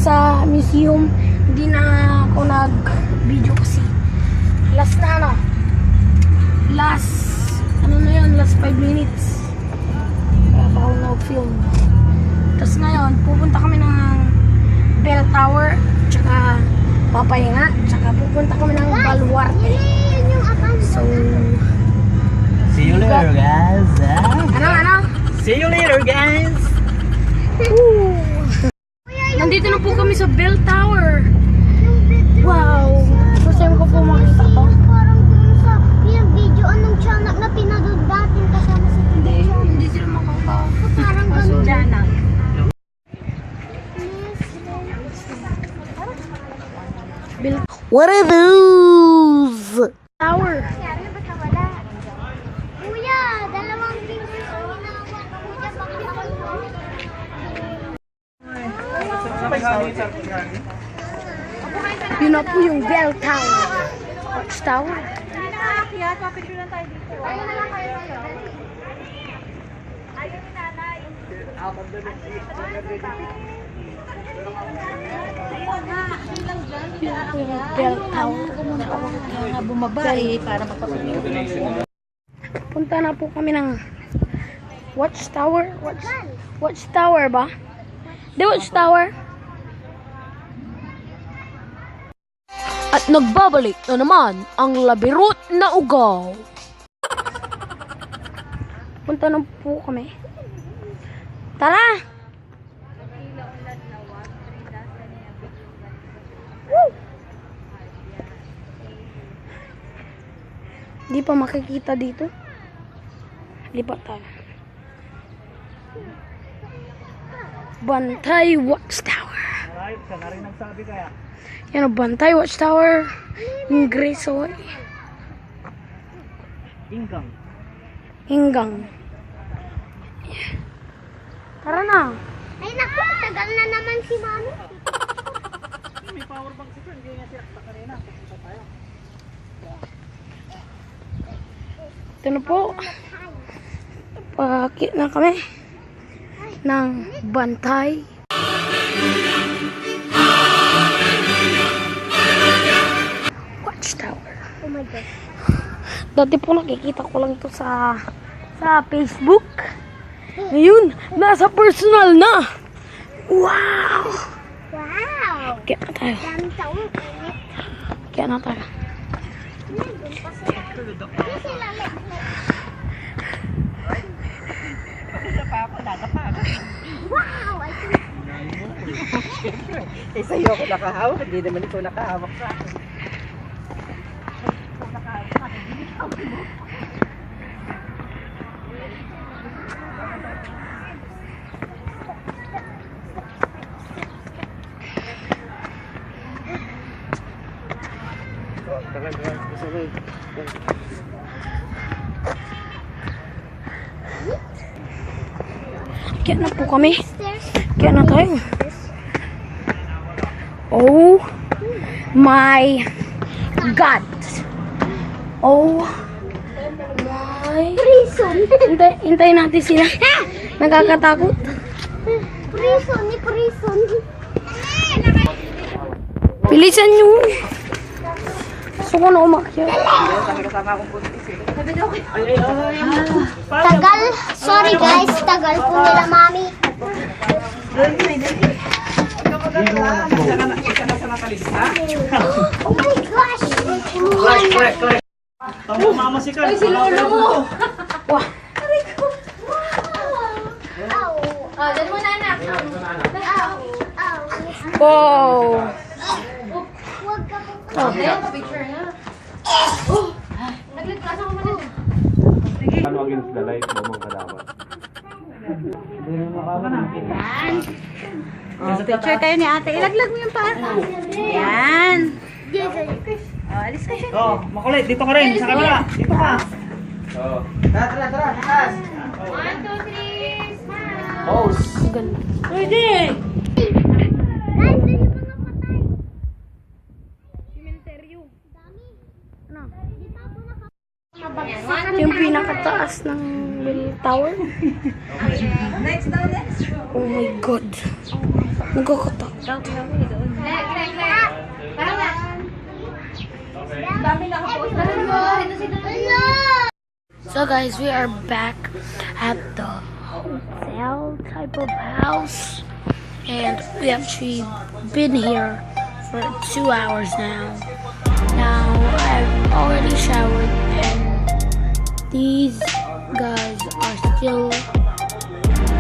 sa museum. Hindi na ako nag-video kasi last na last 5 minutes kaya pa ako nag-film. Tapos ngayon pupunta kami ng bell tower tsaka papahinga tsaka pupunta kami ng baluarte. So see you later, guys. ano? See you later, guys. Nandito na po kami sa bell tower. Wow! First time ko po makita to. Parang dun sa video anong tiyanak na pinanood natin kasama sa Hindi sila makaka. parang ganun. Tiyanak. Bell What are those? tower. Kuya, dalawang fingers ang hinawak. Kuya, baka Yun na po yung bell tower. Watch tower. Yung bell tower. Bumaba para magpapagod. Punta na po kami ng watch tower. Watch tower ba? The watch tower. At nagbabalik na naman ang labirot na ugaw. Punta na po kami. Tara! Woo! Di pa makikita dito. Lipat tayo. Bantay Watchtower. Alright, saan na rin nagsabi kaya? Yan o, Bantay Watchtower. Ingres o. Ingkang. Hinggang. Tara na. Ay naku, tagal na naman si Mami. May power bank si Kern, hindi niya siya kanina. Pupunta tayo. Ito na po. Pakit na kami ng Bantay. Watchtower. Oh my God. Dati po nakikita ko lang ito sa Facebook. Ngayon, nasa personal na. Wow! Wow! Kaya na tayo. Dami taong init. Kaya na tayo. Wow! Eh, sa'yo ako nakahawak. Hindi naman ikaw nakahawak sa akin. Kaya na po kami. Kaya na tayo. Oh my God. Oh my. Prison! Hintayin natin sila. Nakakatakot. Prison ni prison. Bilisan nyo. Gusto ko na umakyat. Tagal. Sorry guys, tagal po nila Mami. Oh my gosh! Tama mama si Kern. Si lolo mo. Wah. Oh, dali mo na anak. Wow. Huwag ka po. Ano against the light mo mga kalaban? Picture kayo ni ate. Ilaglag mo yung paa. Yan. Oh, alis ka siya. Oh, makulit. Dito ka rin. Sa kabila. Dito ka. Oo. Tara. Taas. 1, 2, 3, smile! Pose. Pwede. Guys, dali mga patay. Cementerio. Dami. Ano? Di pa ako nakabagsakan. Yung pinakataas ng bell tower. Next. Oh my God. Magkakata. So guys, we are back at the hotel type of house, and we actually been here for 2 hours now. Now I've already showered, and these guys are still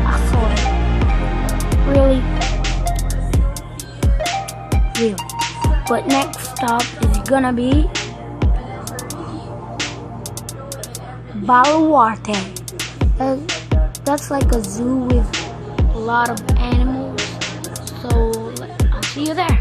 excellent. Really. But next stop is gonna be Baluarte. That's like a zoo with a lot of animals. So I'll see you there.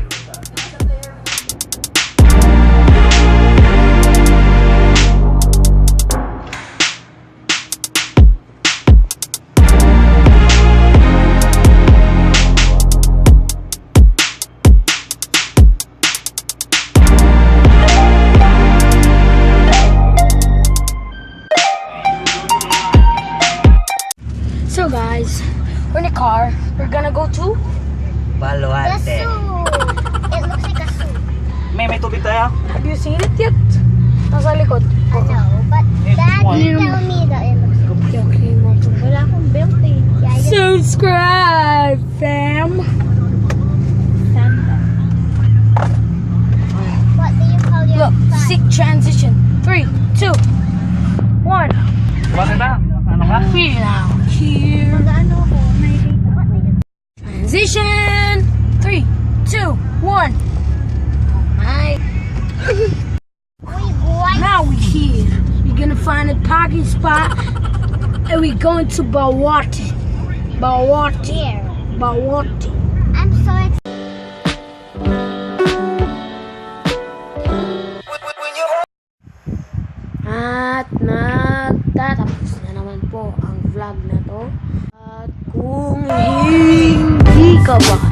So guys, we're in a car. We're gonna go to The Baluarte. zoo. It looks like a zoo. May tubig tayo? Have you seen it yet? Nasa likod. I know, but Daddy tell me that it looks like Okay, wala akong belt eh. Yeah, I just subscribe, fam. what do you call your Look, flag? sick transition. 3, 2, 1. Bakit na? Ano ka? Here now. Here. Ano ko? May data. What do you Transition. 3, 2, 1. My. Uy, boy. Now we here. We're gonna find a parking spot, and we're going to Baluarte. Baluarte. Here. Baluarte. I'm so excited. At nagtatapos na naman po ang vlog na to. At kung hindi ka ba